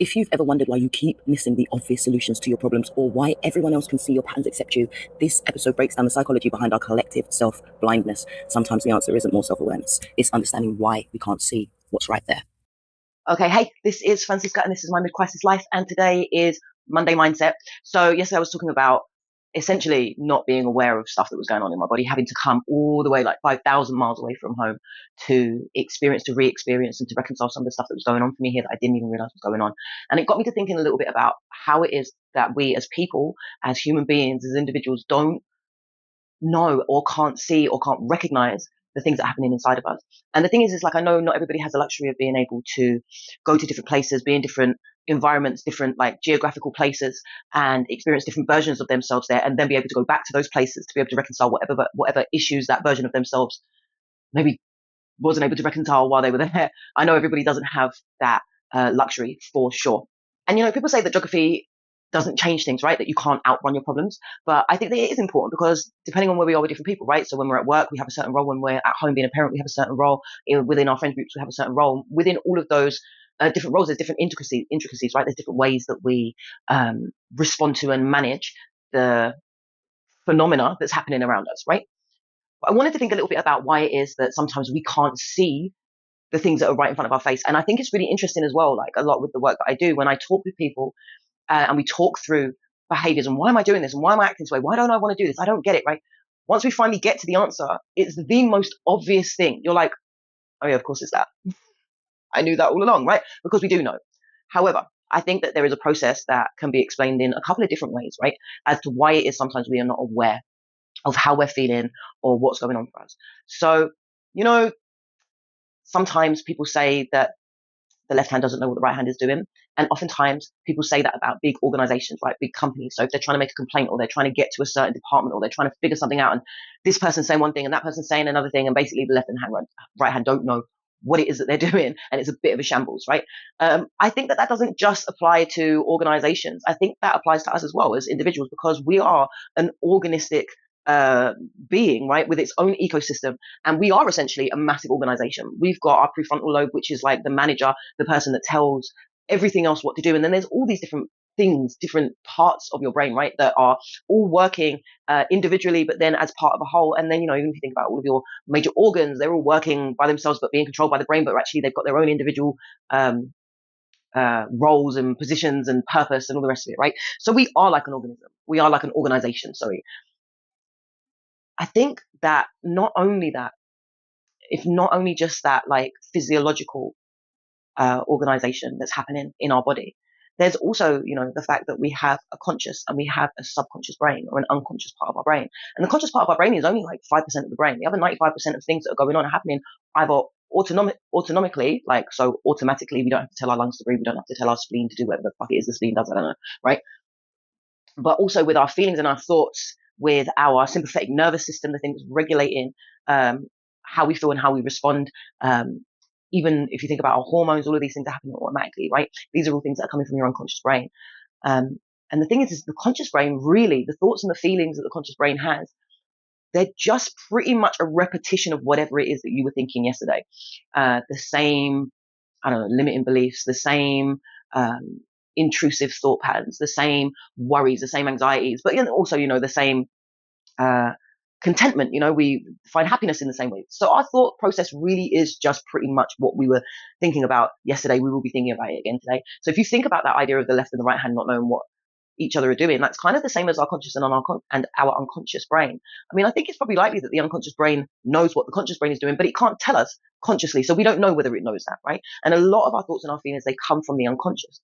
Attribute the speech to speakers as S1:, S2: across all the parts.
S1: If you've ever wondered why you keep missing the obvious solutions to your problems or why everyone else can see your patterns except you, this episode breaks down the psychology behind our collective self-blindness. Sometimes the answer isn't more self-awareness. It's understanding why we can't see what's right there.
S2: Okay, hey, this is Francisca and this is my mid-crisis life, and today is Monday Mindset. So yesterday I was talking about essentially not being aware of stuff that was going on in my body, having to come all the way like 5,000 miles away from home to experience, to re-experience and to reconcile some of the stuff that was going on for me here that I didn't even realize was going on. And it got me to thinking a little bit about how it is that we as people, as human beings, as individuals don't know or can't see or can't recognize the things that are happening inside of us. And the thing is like, I know not everybody has the luxury of being able to go to different places, be in different environments, different like geographical places, and experience different versions of themselves there, and then be able to go back to those places to be able to reconcile whatever issues that version of themselves maybe wasn't able to reconcile while they were there. I know everybody doesn't have that luxury for sure. And people say that geography doesn't change things, right? That you can't outrun your problems. But I think that it is important because depending on where we are with different people, right? So when we're at work, we have a certain role. When we're at home being a parent, we have a certain role. Within our friend groups, we have a certain role. Within all of those different roles, there's different intricacies, right? There's different ways that we respond to and manage the phenomena that's happening around us, right? But I wanted to think a little bit about why it is that sometimes we can't see the things that are right in front of our face. And I think it's really interesting as well, like a lot with the work that I do, when I talk with people and we talk through behaviors and why am I doing this and why am I acting this way? Why don't I want to do this? I don't get it, right? Once we finally get to the answer, it's the most obvious thing. You're like, oh yeah, of course it's that. I knew that all along, right? Because we do know. However, I think that there is a process that can be explained in a couple of different ways, right? As to why it is sometimes we are not aware of how we're feeling or what's going on for us. So, sometimes people say that the left hand doesn't know what the right hand is doing. And oftentimes people say that about big organizations, right? Big companies. So if they're trying to make a complaint or they're trying to get to a certain department or they're trying to figure something out and this person's saying one thing and that person's saying another thing, and basically the left and right hand don't know what it is that they're doing, and it's a bit of a shambles, right? I think that doesn't just apply to organizations. I think that applies to us as well as individuals, because we are an organistic being, right, with its own ecosystem. And we are essentially a massive organization. We've got our prefrontal lobe, which is like the manager, the person that tells everything else what to do. And then there's all these different things, different parts of your brain, right, that are all working individually, but then as part of a whole. And then, even if you think about all of your major organs, they're all working by themselves, but being controlled by the brain, but actually they've got their own individual roles and positions and purpose and all the rest of it, right? So we are like an organism. We are like an organization, sorry. I think that not only just that like physiological organization that's happening in our body, there's also, the fact that we have a conscious and we have a subconscious brain, or an unconscious part of our brain. And the conscious part of our brain is only like 5% of the brain. The other 95% of things that are going on are happening either autonomically, like so automatically. We don't have to tell our lungs to breathe. We don't have to tell our spleen to do whatever the fuck it is the spleen does. I don't know, right? But also with our feelings and our thoughts, with our sympathetic nervous system, the things regulating how we feel and how we respond. Even if you think about our hormones, all of these things are happening automatically, right? These are all things that are coming from your unconscious brain. And the thing is the conscious brain, really, the thoughts and the feelings that the conscious brain has, they're just pretty much a repetition of whatever it is that you were thinking yesterday. The same, limiting beliefs, the same intrusive thought patterns, the same worries, the same anxieties, but also, the same contentment. We find happiness in the same way. So our thought process really is just pretty much what we were thinking about yesterday. We will be thinking about it again today. So if you think about that idea of the left and the right hand not knowing what each other are doing, that's kind of the same as our conscious and our unconscious brain. I mean, I think it's probably likely that the unconscious brain knows what the conscious brain is doing, but it can't tell us consciously. So we don't know whether it knows that, right? And a lot of our thoughts and our feelings, they come from the unconscious.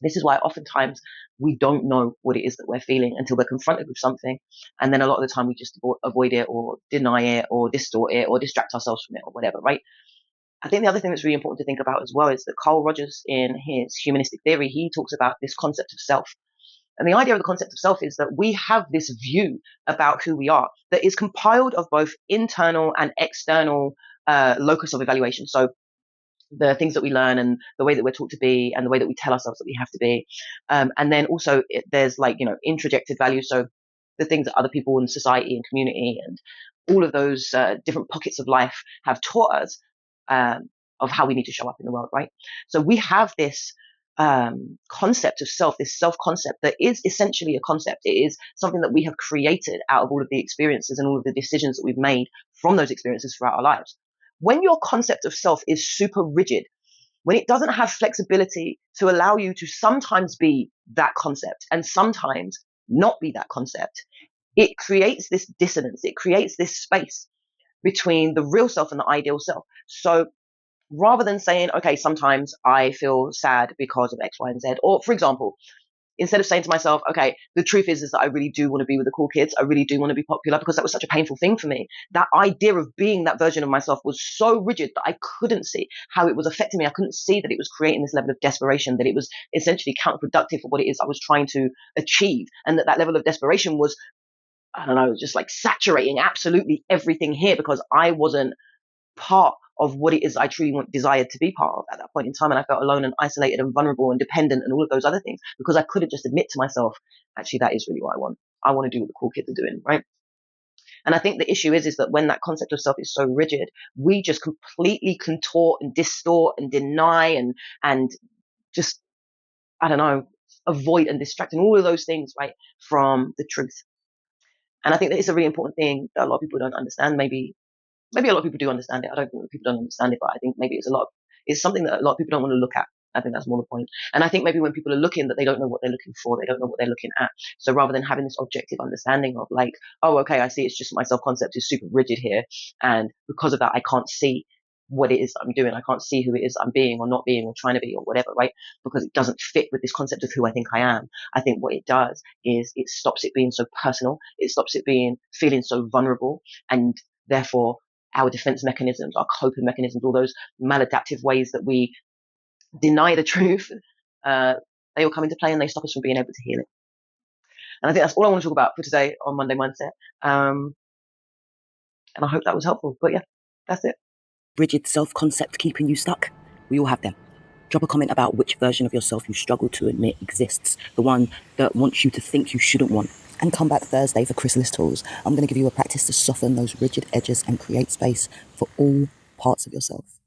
S2: This is why oftentimes we don't know what it is that we're feeling until we're confronted with something. And then a lot of the time we just avoid it or deny it or distort it or distract ourselves from it or whatever, right? I think the other thing that's really important to think about as well is that Carl Rogers, in his humanistic theory, he talks about this concept of self. And the idea of the concept of self is that we have this view about who we are that is compiled of both internal and external locus of evaluation. So the things that we learn and the way that we're taught to be and the way that we tell ourselves that we have to be. And then also there's like, introjected values. So the things that other people in society and community and all of those different pockets of life have taught us of how we need to show up in the world, right? So we have this concept of self, this self concept that is essentially a concept. It is something that we have created out of all of the experiences and all of the decisions that we've made from those experiences throughout our lives. When your concept of self is super rigid, when it doesn't have flexibility to allow you to sometimes be that concept and sometimes not be that concept, it creates this dissonance. It creates this space between the real self and the ideal self. So rather than saying, okay, sometimes I feel sad because of X, Y, and Z, or for example, instead of saying to myself, okay, the truth is that I really do want to be with the cool kids. I really do want to be popular, because that was such a painful thing for me. That idea of being that version of myself was so rigid that I couldn't see how it was affecting me. I couldn't see that it was creating this level of desperation, that it was essentially counterproductive for what it is I was trying to achieve. And that level of desperation was, I don't know, just like saturating absolutely everything here, because I wasn't part of what it is I truly desired to be part of at that point in time. And I felt alone and isolated and vulnerable and dependent and all of those other things, because I couldn't just admit to myself, actually, that is really what I want. I want to do what the cool kids are doing, right? And I think the issue is that when that concept of self is so rigid, we just completely contort and distort and deny and just, I don't know, avoid and distract and all of those things, right, from the truth. And I think that it's a really important thing that a lot of people don't understand. Maybe a lot of people do understand it. I don't think that people don't understand it, but I think maybe it's something that a lot of people don't want to look at. I think that's more the point. And I think maybe when people are looking, that they don't know what they're looking for. They don't know what they're looking at. So rather than having this objective understanding of like, oh, okay, I see it's just my self-concept is super rigid here. And because of that, I can't see what it is I'm doing. I can't see who it is I'm being or not being or trying to be or whatever, right? Because it doesn't fit with this concept of who I think I am. I think what it does is it stops it being so personal. It stops it feeling so vulnerable, and therefore our defense mechanisms, our coping mechanisms, all those maladaptive ways that we deny the truth, they all come into play and they stop us from being able to heal it. And I think that's all I want to talk about for today on Monday Mindset. And I hope that was helpful. But yeah, that's it.
S1: Rigid self-concept keeping you stuck? We all have them. Drop a comment about which version of yourself you struggle to admit exists, the one that wants you to think you shouldn't want. And come back Thursday for Chrysalis Tools. I'm going to give you a practice to soften those rigid edges and create space for all parts of yourself.